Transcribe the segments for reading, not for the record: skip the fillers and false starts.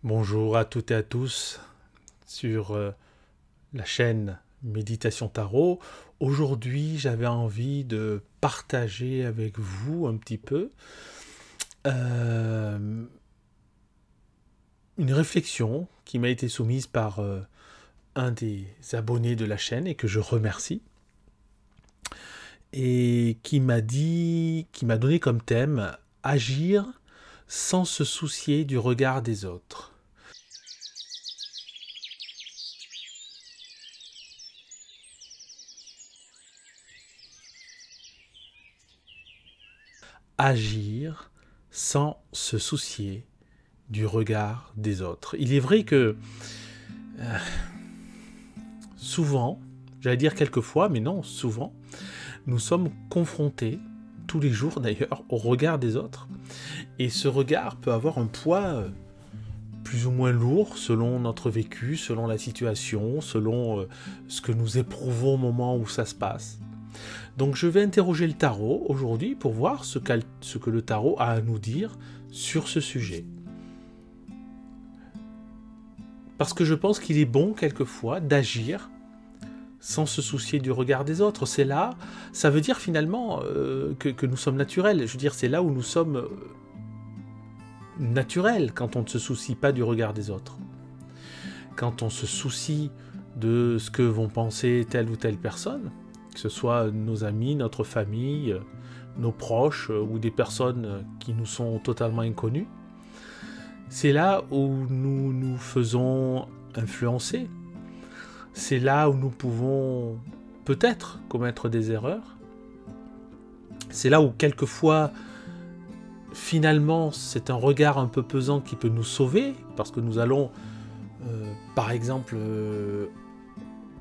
Bonjour à toutes et à tous sur la chaîne Méditation Tarot. Aujourd'hui, j'avais envie de partager avec vous un petit peu euh, une réflexion qui m'a été soumise par un des abonnés de la chaîne et que je remercie et qui m'a donné comme thème agir sans se soucier du regard des autres. Agir sans se soucier du regard des autres. Il est vrai que souvent, j'allais dire quelquefois, mais non, souvent, nous sommes confrontés, tous les jours d'ailleurs, au regard des autres. Et ce regard peut avoir un poids plus ou moins lourd selon notre vécu, selon la situation, selon ce que nous éprouvons au moment où ça se passe. Donc je vais interroger le tarot aujourd'hui pour voir ce que le tarot a à nous dire sur ce sujet. Parce que je pense qu'il est bon quelquefois d'agir sans se soucier du regard des autres. C'est là, ça veut dire finalement que nous sommes naturels. Je veux dire, c'est là où nous sommes naturels quand on ne se soucie pas du regard des autres. Quand on se soucie de ce que vont penser telle ou telle personne, que ce soit nos amis, notre famille, nos proches ou des personnes qui nous sont totalement inconnues, c'est là où nous nous faisons influencer. C'est là où nous pouvons peut-être commettre des erreurs. C'est là où quelquefois, finalement, c'est un regard un peu pesant qui peut nous sauver, parce que nous allons, par exemple,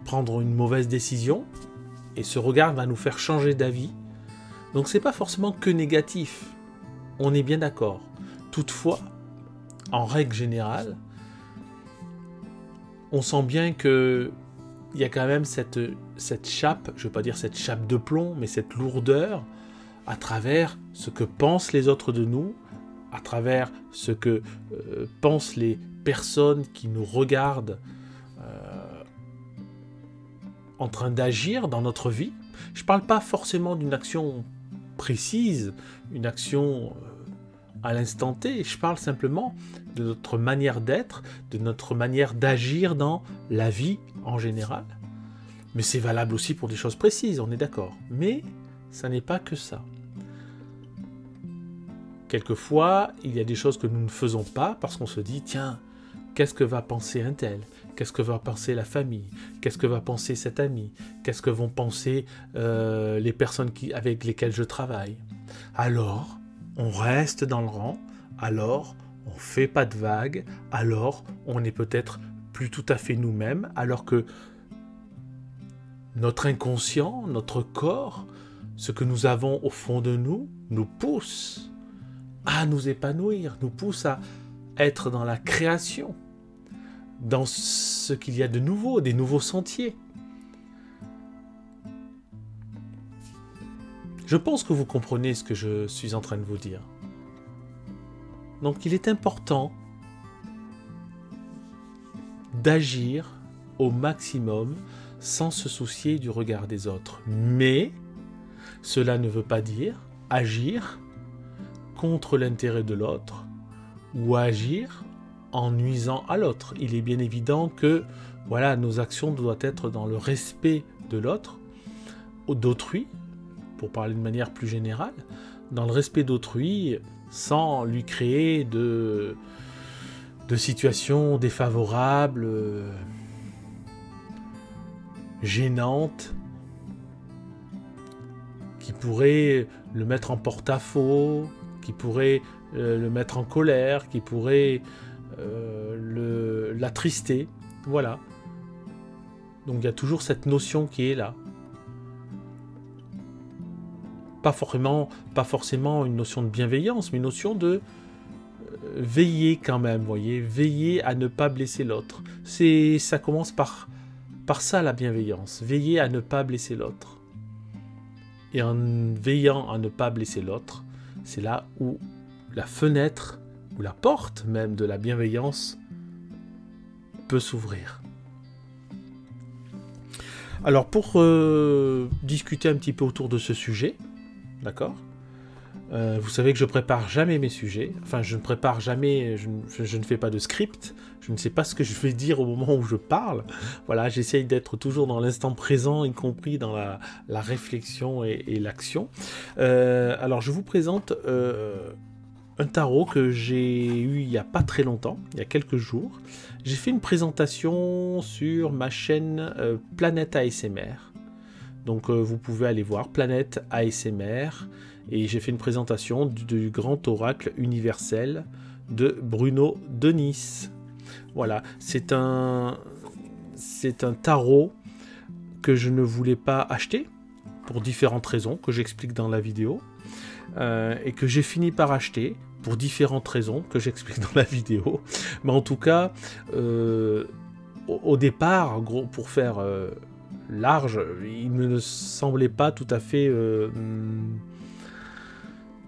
prendre une mauvaise décision, et ce regard va nous faire changer d'avis. Donc c'est pas forcément que négatif, on est bien d'accord. Toutefois, en règle générale, on sent bien que il y a quand même cette chape, je ne veux pas dire cette chape de plomb, mais cette lourdeur à travers ce que pensent les autres de nous, à travers ce que pensent les personnes qui nous regardent en train d'agir dans notre vie. Je ne parle pas forcément d'une action précise, une action à l'instant T, je parle simplement de notre manière d'être, de notre manière d'agir dans la vie en général. Mais c'est valable aussi pour des choses précises, on est d'accord. Mais ça n'est pas que ça. Quelquefois, il y a des choses que nous ne faisons pas parce qu'on se dit, tiens, qu'est-ce que va penser un tel ? Qu'est-ce que va penser la famille ? Qu'est-ce que va penser cet ami ? Qu'est-ce que vont penser les personnes avec lesquelles je travaille ? Alors, on reste dans le rang, alors on fait pas de vagues, alors on est peut-être plus tout à fait nous-mêmes, alors que notre inconscient, notre corps, ce que nous avons au fond de nous, nous pousse à nous épanouir, nous pousse à être dans la création, dans ce qu'il y a de nouveau, des nouveaux sentiers. Je pense que vous comprenez ce que je suis en train de vous dire. Donc il est important d'agir au maximum sans se soucier du regard des autres. Mais cela ne veut pas dire agir contre l'intérêt de l'autre ou agir en nuisant à l'autre. Il est bien évident que voilà, nos actions doivent être dans le respect de l'autre, d'autrui, pour parler de manière plus générale, dans le respect d'autrui, sans lui créer de situations défavorables, gênantes, qui pourraient le mettre en porte-à-faux, qui pourraient le mettre en colère, qui pourraient l'attrister. Voilà. Donc il y a toujours cette notion qui est là. Pas forcément une notion de bienveillance, mais une notion de veiller quand même, voyez, veiller à ne pas blesser l'autre. Ça commence par ça la bienveillance, veiller à ne pas blesser l'autre. Et en veillant à ne pas blesser l'autre, c'est là où la fenêtre, ou la porte même de la bienveillance peut s'ouvrir. Alors pour discuter un petit peu autour de ce sujet, d'accord, vous savez que je prépare jamais mes sujets, enfin je ne prépare jamais, je ne fais pas de script, je ne sais pas ce que je vais dire au moment où je parle, voilà, j'essaye d'être toujours dans l'instant présent, y compris dans la réflexion et l'action. Alors je vous présente un tarot que j'ai eu il n'y a pas très longtemps, il y a quelques jours. J'ai fait une présentation sur ma chaîne Planète ASMR. Donc vous pouvez aller voir Planète ASMR. Et j'ai fait une présentation du grand oracle universel de Bruno de Nice. Voilà, c'est un tarot que je ne voulais pas acheter pour différentes raisons que j'explique dans la vidéo. Et que j'ai fini par acheter pour différentes raisons que j'explique dans la vidéo. Mais en tout cas, au départ, en gros, pour faire large, il ne me semblait pas tout à fait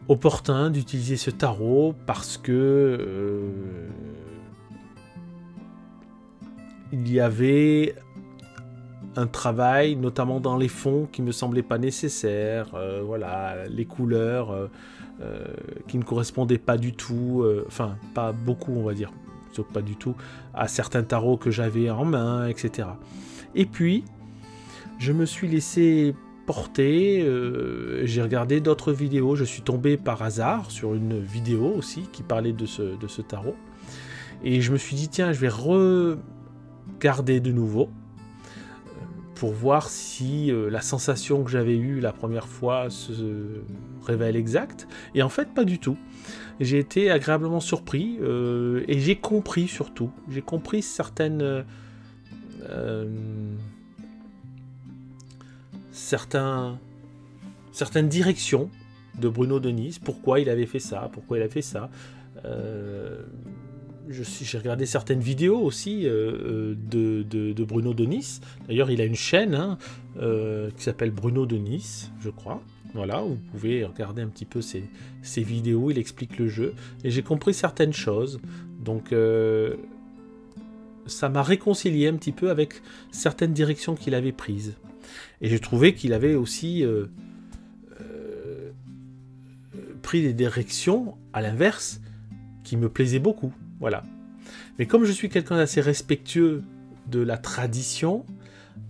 opportun d'utiliser ce tarot parce que il y avait un travail, notamment dans les fonds, qui me semblait pas nécessaire. Voilà, les couleurs qui ne correspondaient pas du tout, enfin pas beaucoup on va dire, sauf pas du tout, à certains tarots que j'avais en main, etc. Et puis, je me suis laissé porter, j'ai regardé d'autres vidéos, je suis tombé par hasard sur une vidéo aussi qui parlait de ce tarot, et je me suis dit tiens, je vais regarder de nouveau, pour voir si la sensation que j'avais eue la première fois se révèle exacte. Et en fait, pas du tout. J'ai été agréablement surpris et j'ai compris surtout. J'ai compris certaines directions de Bruno de Nice. Pourquoi il avait fait ça, pourquoi il a fait ça. J'ai regardé certaines vidéos aussi de Bruno de Nice. D'ailleurs, il a une chaîne qui s'appelle Bruno de Nice, je crois. Voilà, vous pouvez regarder un petit peu ses vidéos, il explique le jeu. Et j'ai compris certaines choses. Donc, ça m'a réconcilié un petit peu avec certaines directions qu'il avait prises. Et j'ai trouvé qu'il avait aussi pris des directions, à l'inverse, qui me plaisaient beaucoup. Voilà. Mais comme je suis quelqu'un d'assez respectueux de la tradition,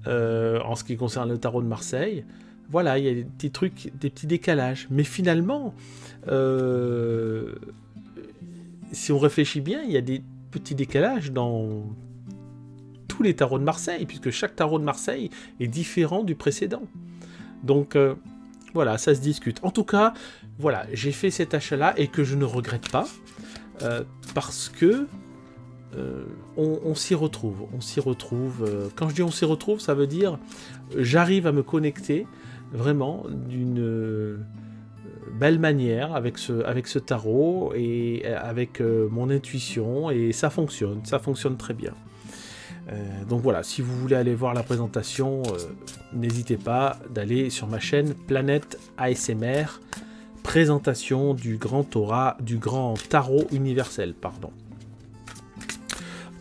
en ce qui concerne le tarot de Marseille, voilà, il y a des petits trucs, des petits décalages. Mais finalement, si on réfléchit bien, il y a des petits décalages dans tous les tarots de Marseille, puisque chaque tarot de Marseille est différent du précédent. Donc, voilà, ça se discute. En tout cas, voilà, j'ai fait cet achat-là et que je ne regrette pas. Parce que on s'y retrouve. On s'y retrouve. Quand je dis on s'y retrouve, ça veut dire j'arrive à me connecter vraiment d'une belle manière avec ce tarot et avec mon intuition, et ça fonctionne très bien. Donc voilà, si vous voulez aller voir la présentation, n'hésitez pas d'aller sur ma chaîne Planète ASMR. Présentation du grand tarot universel, pardon.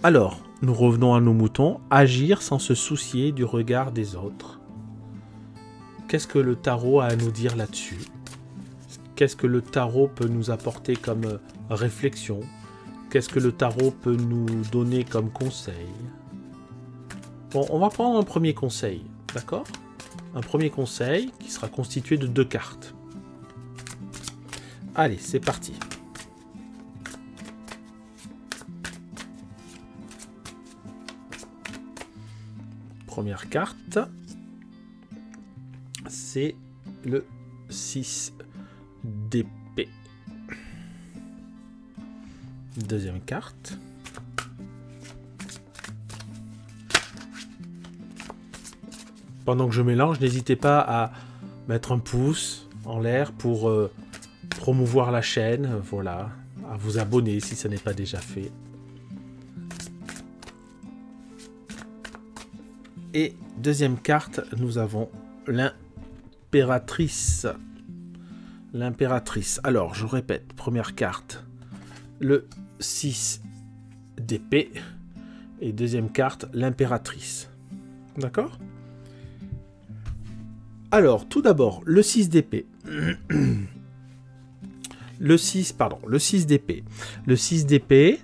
Alors, nous revenons à nos moutons. Agir sans se soucier du regard des autres. Qu'est-ce que le tarot a à nous dire là-dessus? Qu'est-ce que le tarot peut nous apporter comme réflexion? Qu'est-ce que le tarot peut nous donner comme conseil? Bon, on va prendre un premier conseil, d'accord? Un premier conseil qui sera constitué de 2 cartes. Allez, c'est parti. Première carte, c'est le 6 d'épée. Deuxième carte. Pendant que je mélange, n'hésitez pas à mettre un pouce en l'air pour promouvoir la chaîne, voilà, à vous abonner si ce n'est pas déjà fait. Et deuxième carte, nous avons l'impératrice. L'impératrice. Alors, je répète, première carte, le 6 d'épée. Et deuxième carte, l'impératrice. D'accord? Alors, tout d'abord, le 6 d'épée. Le 6 d'épée. Le 6 d'épée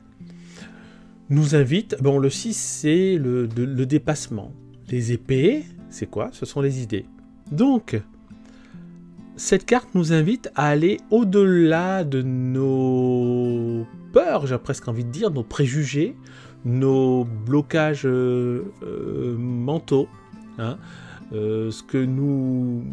nous invite... Bon, le 6, c'est le dépassement. Les épées, c'est quoi? Ce sont les idées. Donc, cette carte nous invite à aller au-delà de nos peurs, j'ai presque envie de dire, nos préjugés, nos blocages mentaux, hein, ce que nos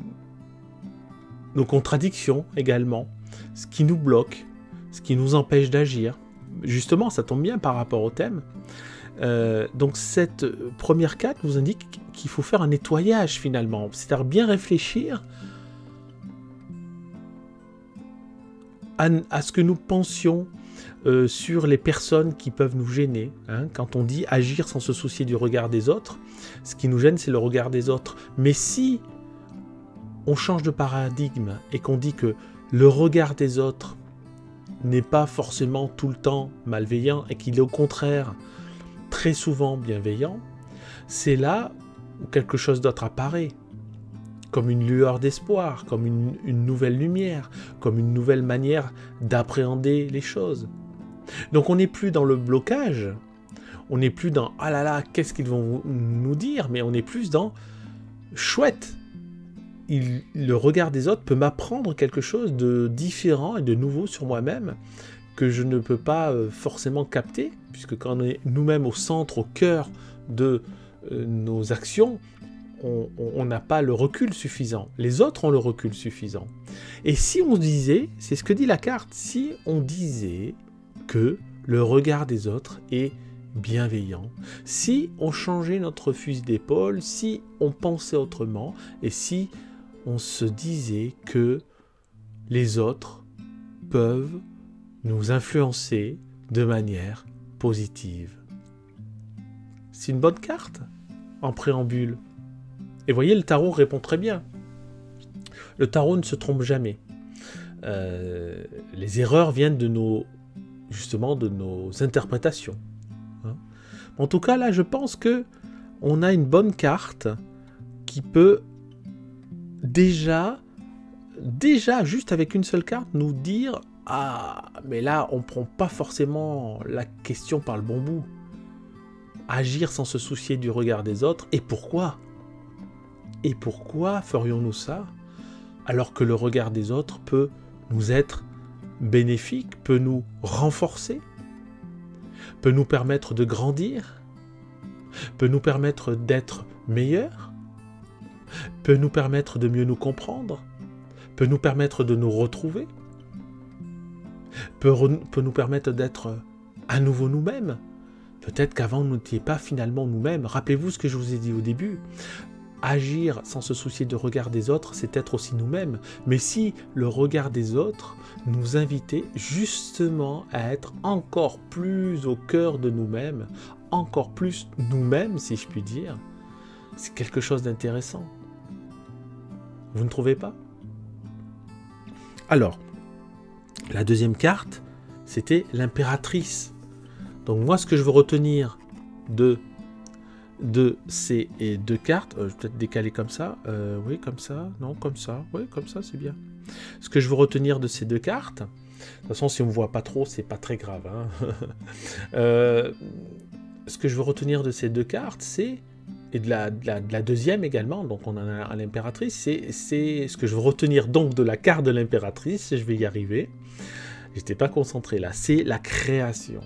contradictions également, ce qui nous bloque, ce qui nous empêche d'agir. Justement, ça tombe bien par rapport au thème. Donc cette première carte nous indique qu'il faut faire un nettoyage finalement, c'est-à-dire bien réfléchir à ce que nous pensions sur les personnes qui peuvent nous gêner. Hein. Quand on dit agir sans se soucier du regard des autres, ce qui nous gêne, c'est le regard des autres. Mais si on change de paradigme et qu'on dit que le regard des autres n'est pas forcément tout le temps malveillant et qu'il est au contraire très souvent bienveillant, c'est là où quelque chose d'autre apparaît, comme une lueur d'espoir, comme une nouvelle lumière, comme une nouvelle manière d'appréhender les choses. Donc on n'est plus dans le blocage, on n'est plus dans « ah là là, qu'est-ce qu'ils vont nous dire ?» mais on est plus dans « chouette !» Le regard des autres peut m'apprendre quelque chose de différent et de nouveau sur moi-même que je ne peux pas forcément capter, puisque quand on est nous-mêmes au centre, au cœur de nos actions, on n'a pas le recul suffisant. Les autres ont le recul suffisant. Et si on disait, c'est ce que dit la carte, si on disait que le regard des autres est bienveillant, si on changeait notre fusil d'épaule, si on pensait autrement, et si on se disait que les autres peuvent nous influencer de manière positive. C'est une bonne carte en préambule. Et voyez, le tarot répond très bien. Le tarot ne se trompe jamais. Les erreurs viennent de nos interprétations. Hein. En tout cas, là, je pense que on a une bonne carte qui peut déjà, juste avec une seule carte, nous dire « Ah, mais là, on ne prend pas forcément la question par le bon bout. Agir sans se soucier du regard des autres, et pourquoi ? Et pourquoi ferions-nous ça alors que le regard des autres peut nous être bénéfique, peut nous renforcer, peut nous permettre de grandir, peut nous permettre d'être meilleurs, peut nous permettre de mieux nous comprendre, peut nous permettre de nous retrouver, peut nous permettre d'être à nouveau nous-mêmes. Peut-être qu'avant, nous n'étions pas finalement nous-mêmes. Rappelez-vous ce que je vous ai dit au début. Agir sans se soucier du regard des autres, c'est être aussi nous-mêmes. Mais si le regard des autres nous invitait justement à être encore plus au cœur de nous-mêmes, encore plus nous-mêmes, si je puis dire, c'est quelque chose d'intéressant. Vous ne trouvez pas? Alors, la deuxième carte, c'était l'impératrice. Donc moi, ce que je veux retenir de ces deux cartes, je vais peut-être décaler comme ça, oui, comme ça, non, comme ça, oui, comme ça, c'est bien. Ce que je veux retenir de ces deux cartes, de toute façon, si on ne me voit pas trop, c'est pas très grave. Hein. Ce que je veux retenir de ces deux cartes, c'est, et de la deuxième également, donc on en a l'impératrice, c'est ce que je veux retenir donc de la carte de l'impératrice, je vais y arriver, j'étais pas concentré là, c'est la création.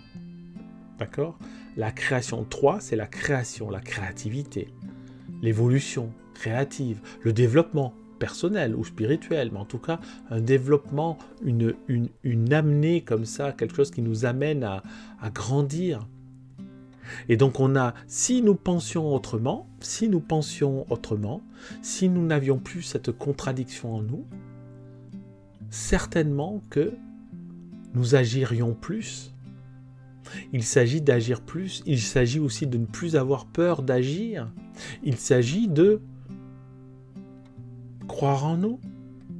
D'accord ? La création 3, c'est la création, la créativité, l'évolution créative, le développement personnel ou spirituel, mais en tout cas, un développement, une amenée comme ça, quelque chose qui nous amène à grandir. Et donc on a, si nous pensions autrement, si nous n'avions plus cette contradiction en nous, certainement que nous agirions plus. Il s'agit d'agir plus, il s'agit aussi de ne plus avoir peur d'agir. Il s'agit de croire en nous,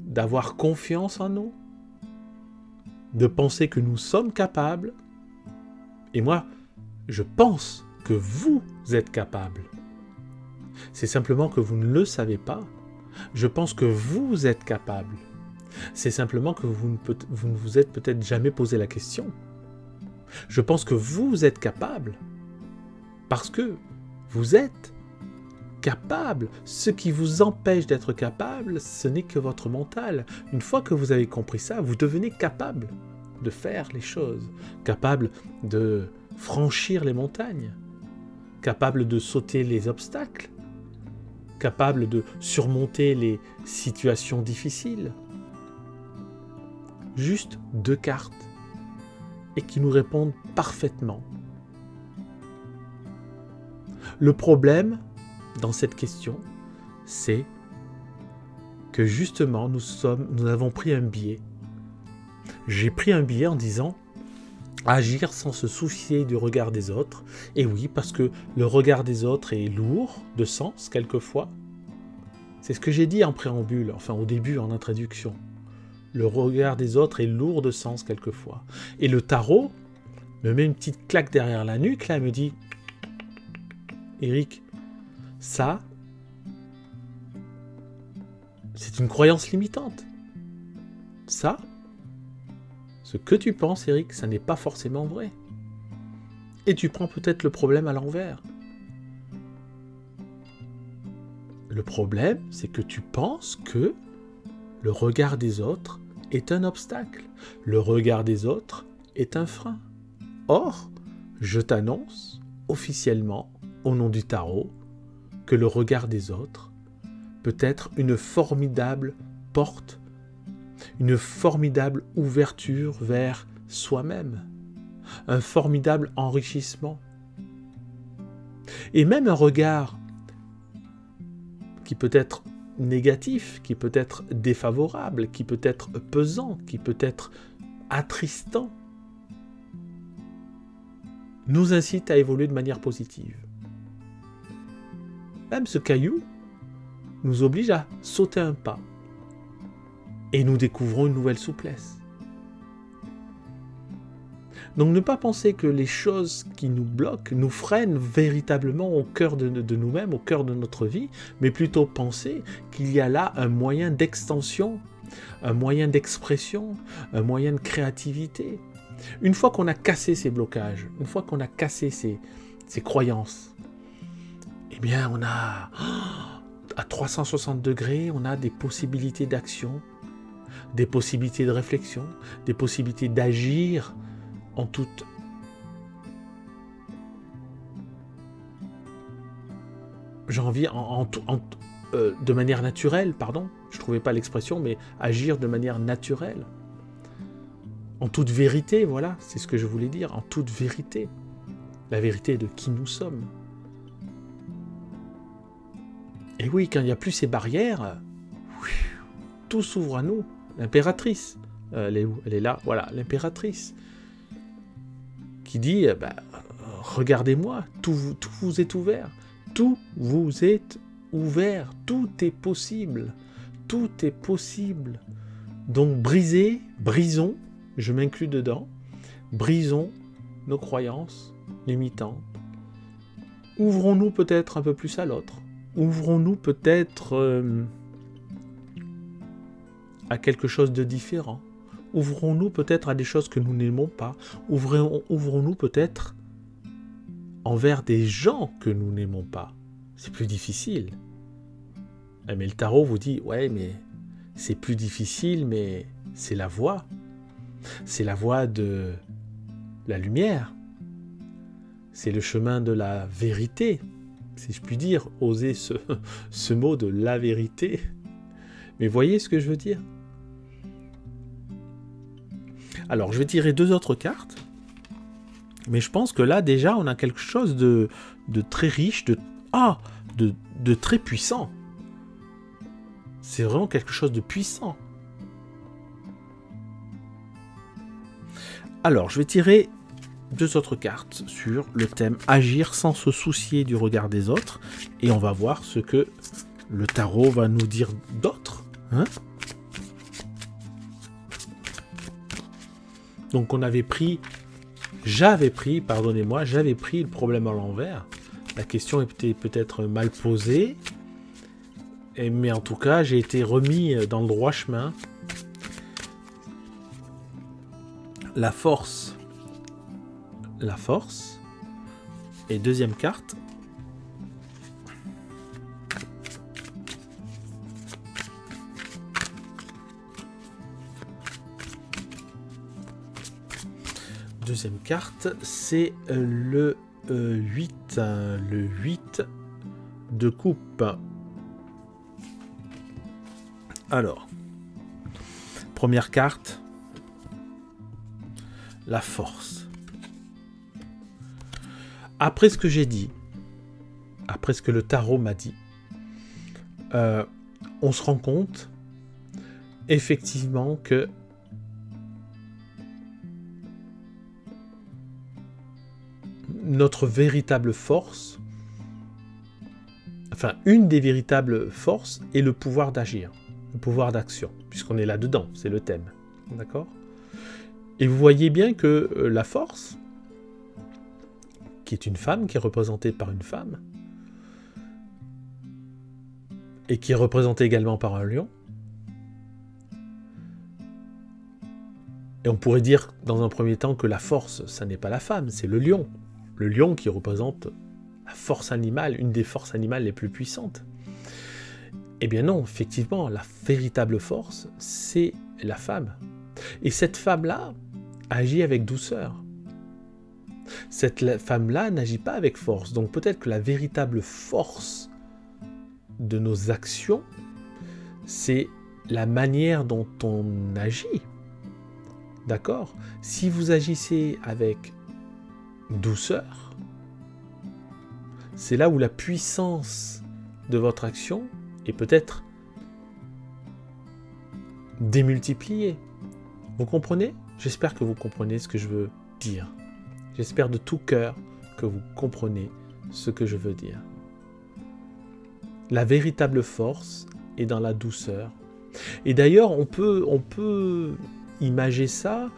d'avoir confiance en nous, de penser que nous sommes capables. Et moi, je pense que vous êtes capable. C'est simplement que vous ne le savez pas. Je pense que vous êtes capable. C'est simplement que vous ne vous êtes peut-être jamais posé la question. Je pense que vous êtes capable parce que vous êtes capable. Ce qui vous empêche d'être capable, ce n'est que votre mental. Une fois que vous avez compris ça, vous devenez capable de faire les choses, capable de franchir les montagnes, capable de sauter les obstacles, capable de surmonter les situations difficiles. Juste 2 cartes et qui nous répondent parfaitement. Le problème dans cette question, c'est que justement nous avons pris un biais. J'ai pris un biais en disant agir sans se soucier du regard des autres. Et oui, parce que le regard des autres est lourd de sens quelquefois. C'est ce que j'ai dit en préambule, enfin au début en introduction. Le regard des autres est lourd de sens quelquefois. Et le tarot me met une petite claque derrière la nuque, là, et me dit « Eric, ça, c'est une croyance limitante. Ça, ce que tu penses, Eric, ça n'est pas forcément vrai. Et tu prends peut-être le problème à l'envers. Le problème, c'est que tu penses que le regard des autres est un obstacle. Le regard des autres est un frein. Or, je t'annonce officiellement, au nom du tarot, que le regard des autres peut être une formidable porte, une formidable ouverture vers soi-même, un formidable enrichissement. Et même un regard qui peut être négatif, qui peut être défavorable, qui peut être pesant, qui peut être attristant, nous incite à évoluer de manière positive. Même ce caillou nous oblige à sauter un pas et nous découvrons une nouvelle souplesse. Donc ne pas penser que les choses qui nous bloquent nous freinent véritablement au cœur de nous-mêmes, au cœur de notre vie, mais plutôt penser qu'il y a là un moyen d'extension, un moyen d'expression, un moyen de créativité. Une fois qu'on a cassé ces blocages, une fois qu'on a cassé ces croyances, eh bien on a, à 360 degrés, on a des possibilités d'action, des possibilités de réflexion, des possibilités d'agir en toute j'ai envie de manière naturelle, pardon, je trouvais pas l'expression, mais agir de manière naturelle, en toute vérité, voilà, c'est ce que je voulais dire, en toute vérité, la vérité de qui nous sommes. Et oui, quand il n'y a plus ces barrières, tout s'ouvre à nous. L'impératrice, elle est où? Elle est là, voilà, l'impératrice, qui dit, regardez-moi, tout vous est ouvert, tout vous est ouvert, tout est possible, tout est possible. Donc brisons, je m'inclus dedans, brisons nos croyances limitantes. Ouvrons-nous peut-être un peu plus à l'autre, ouvrons-nous peut-être à quelque chose de différent. Ouvrons-nous peut-être à des choses que nous n'aimons pas. Ouvrons-nous peut-être envers des gens que nous n'aimons pas. C'est plus difficile. Mais le tarot vous dit, ouais, mais c'est plus difficile, mais c'est la voie. C'est la voie de la lumière. C'est le chemin de la vérité. Si je puis dire, oser ce mot de la vérité. Mais voyez ce que je veux dire? Alors, je vais tirer 2 autres cartes. Mais je pense que là, déjà, on a quelque chose de très riche, de très puissant. C'est vraiment quelque chose de puissant. Alors, je vais tirer 2 autres cartes sur le thème « Agir sans se soucier du regard des autres ». Et on va voir ce que le tarot va nous dire d'autre. Hein? Donc, on avait pris j'avais pris, pardonnez-moi, j'avais pris le problème à l'envers. La question était peut-être mal posée, mais en tout cas, j'ai été remis dans le droit chemin. La force. La force. Et deuxième carte. Deuxième carte, c'est le 8. Le 8 de coupe. Alors, première carte, la force. Après ce que j'ai dit, après ce que le tarot m'a dit, on se rend compte effectivement que notre véritable force, enfin une des véritables forces est le pouvoir d'agir, le pouvoir d'action, puisqu'on est là-dedans, c'est le thème, d'accord? Et vous voyez bien que la force, qui est une femme, qui est représentée par une femme, et qui est représentée également par un lion, et on pourrait dire dans un premier temps que la force, ça n'est pas la femme, c'est le lion. Le lion qui représente la force animale, une des forces animales les plus puissantes. Eh bien non, effectivement, la véritable force, c'est la femme. Et cette femme-là agit avec douceur. Cette femme-là n'agit pas avec force. Donc peut-être que la véritable force de nos actions, c'est la manière dont on agit. D'accord? Si vous agissez avec douceur, c'est là où la puissance de votre action est peut-être démultipliée. Vous comprenez? J'espère que vous comprenez ce que je veux dire. J'espère de tout cœur que vous comprenez ce que je veux dire. La véritable force est dans la douceur. Et d'ailleurs, on peut imager ça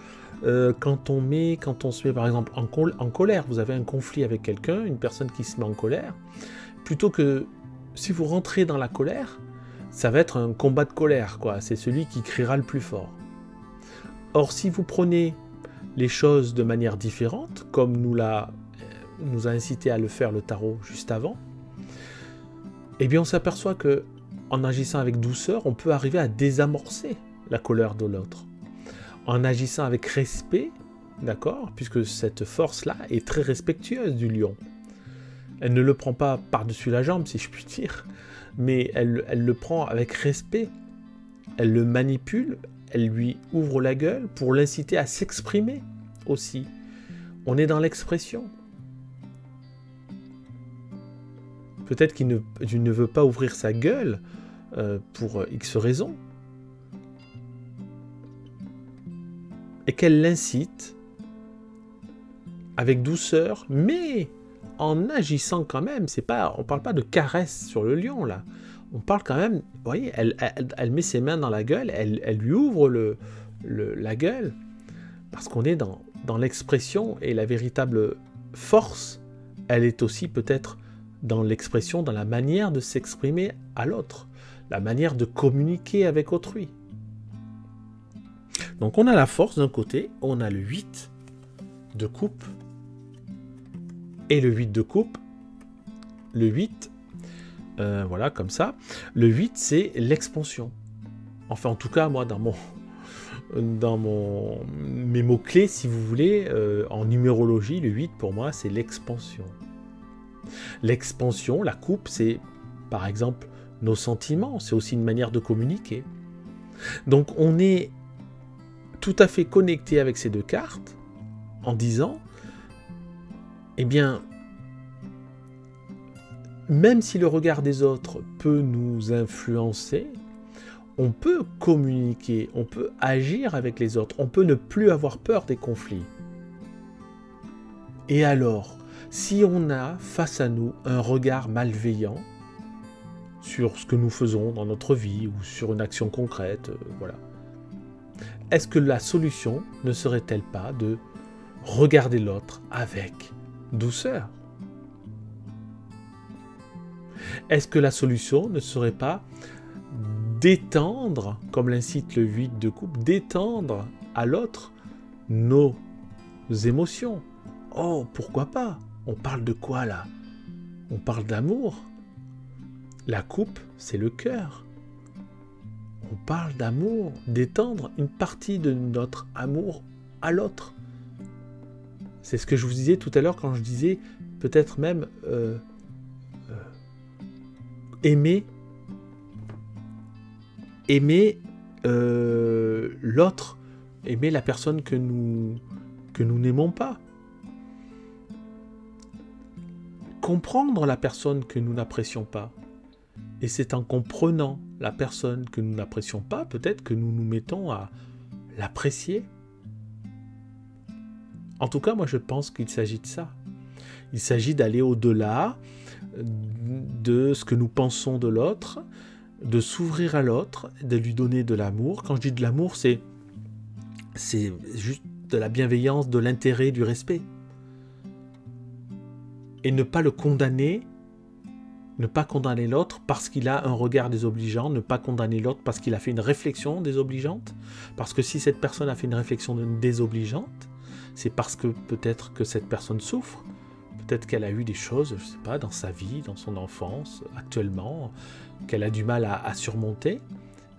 quand on se met par exemple en colère. Vous avez un conflit avec quelqu'un, une personne qui se met en colère. Plutôt que si vous rentrez dans la colère, ça va être un combat de colère, quoi. C'est celui qui criera le plus fort. Or, si vous prenez les choses de manière différente, comme nous a incité à le faire le tarot juste avant, eh bien on s'aperçoit que en agissant avec douceur, on peut arriver à désamorcer la colère de l'autre. En agissant avec respect, d'accord, puisque cette force-là est très respectueuse du lion. Elle ne le prend pas par-dessus la jambe, si je puis dire, mais elle le prend avec respect. Elle le manipule, elle lui ouvre la gueule pour l'inciter à s'exprimer aussi. On est dans l'expression. Peut-être qu'il ne veut pas ouvrir sa gueule pour X raisons. Et qu'elle l'incite avec douceur, mais en agissant quand même. On ne parle pas de caresse sur le lion, là. On parle quand même, vous voyez, elle met ses mains dans la gueule, elle lui ouvre la gueule, parce qu'on est dans l'expression, et la véritable force, elle est aussi peut-être dans l'expression, dans la manière de s'exprimer à l'autre, la manière de communiquer avec autrui. Donc on a la force d'un côté, on a le 8 de coupe, et le 8 de coupe, le 8, voilà, comme ça. Le 8, c'est l'expansion. Enfin, en tout cas, moi, dans mes mots-clés, si vous voulez, en numérologie, le 8, pour moi, c'est l'expansion. L'expansion, la coupe, c'est, par exemple, nos sentiments. C'est aussi une manière de communiquer. Donc, on est tout à fait connecté avec ces deux cartes en disant, eh bien, même si le regard des autres peut nous influencer, on peut communiquer, on peut agir avec les autres, on peut ne plus avoir peur des conflits. Et alors, si on a face à nous un regard malveillant sur ce que nous faisons dans notre vie ou sur une action concrète, voilà, est-ce que la solution ne serait-elle pas de regardez l'autre avec douceur. Est-ce que la solution ne serait pas d'étendre, comme l'incite le 8 de coupe, d'étendre à l'autre nos émotions? Oh, pourquoi pas? On parle de quoi là? On parle d'amour. La coupe, c'est le cœur. On parle d'amour, d'étendre une partie de notre amour à l'autre. C'est ce que je vous disais tout à l'heure quand je disais peut-être même aimer l'autre, aimer la personne que nous n'aimons pas. Comprendre la personne que nous n'apprécions pas. Et c'est en comprenant la personne que nous n'apprécions pas, peut-être que nous nous mettons à l'apprécier. En tout cas, moi je pense qu'il s'agit de ça. Il s'agit d'aller au-delà de ce que nous pensons de l'autre, de s'ouvrir à l'autre, de lui donner de l'amour. Quand je dis de l'amour, c'est juste de la bienveillance, de l'intérêt, du respect. Et ne pas le condamner, ne pas condamner l'autre parce qu'il a un regard désobligeant, ne pas condamner l'autre parce qu'il a fait une réflexion désobligeante. Parce que si cette personne a fait une réflexion désobligeante, c'est parce que peut-être que cette personne souffre, peut-être qu'elle a eu des choses, je ne sais pas, dans sa vie, dans son enfance, actuellement, qu'elle a du mal à surmonter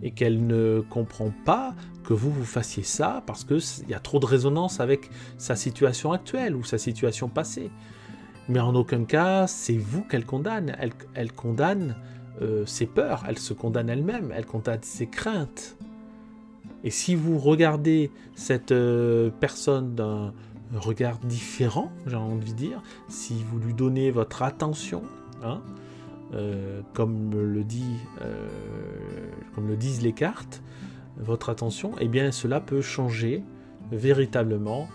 et qu'elle ne comprend pas que vous fassiez ça parce qu'il y a trop de résonance avec sa situation actuelle ou sa situation passée. Mais en aucun cas, c'est vous qu'elle condamne. Elle condamne ses peurs, elle se condamne elle-même, elle condamne ses craintes. Et si vous regardez cette personne d'un regard différent, j'ai envie de dire, si vous lui donnez votre attention, hein, comme le disent les cartes, votre attention, eh bien cela peut changer véritablement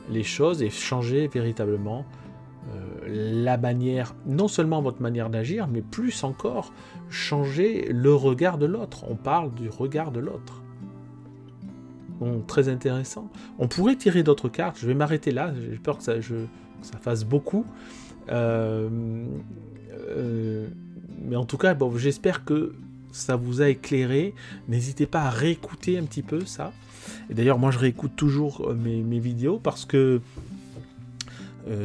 les choses et changer véritablement la manière, non seulement votre manière d'agir, mais plus encore changer le regard de l'autre. On parle du regard de l'autre. Donc, très intéressant. On pourrait tirer d'autres cartes. Je vais m'arrêter là. J'ai peur que ça fasse beaucoup. Mais en tout cas, bon, j'espère que ça vous a éclairé. N'hésitez pas à réécouter un petit peu ça. Et d'ailleurs, moi, je réécoute toujours mes vidéos parce que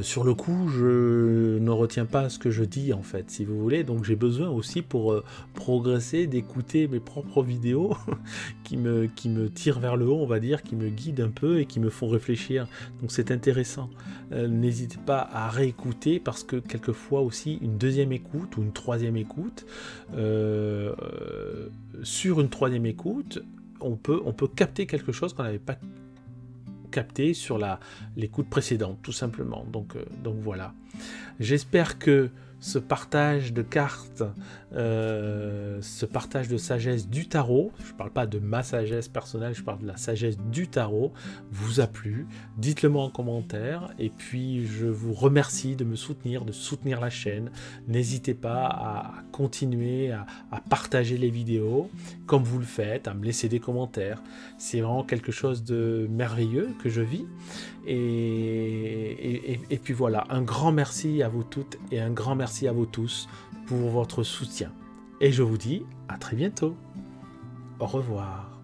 sur le coup, je ne retiens pas ce que je dis, en fait, si vous voulez. Donc, j'ai besoin aussi, pour progresser, d'écouter mes propres vidéos qui me tirent vers le haut, on va dire, qui me guident un peu et qui me font réfléchir. Donc, c'est intéressant. N'hésitez pas à réécouter parce que, quelquefois aussi, une deuxième écoute ou une troisième écoute, sur une troisième écoute, on peut capter quelque chose qu'on n'avait pas capté sur l'écoute précédente, tout simplement. Donc voilà. J'espère que ce partage de cartes, ce partage de sagesse du tarot, je ne parle pas de ma sagesse personnelle, je parle de la sagesse du tarot, vous a plu. Dites-le moi en commentaire, et puis je vous remercie de me soutenir, de soutenir la chaîne. N'hésitez pas à continuer à partager les vidéos, comme vous le faites, à me laisser des commentaires. C'est vraiment quelque chose de merveilleux que je vis. Et puis voilà, un grand merci à vous toutes et un grand merci à vous tous pour votre soutien. Et je vous dis à très bientôt. Au revoir.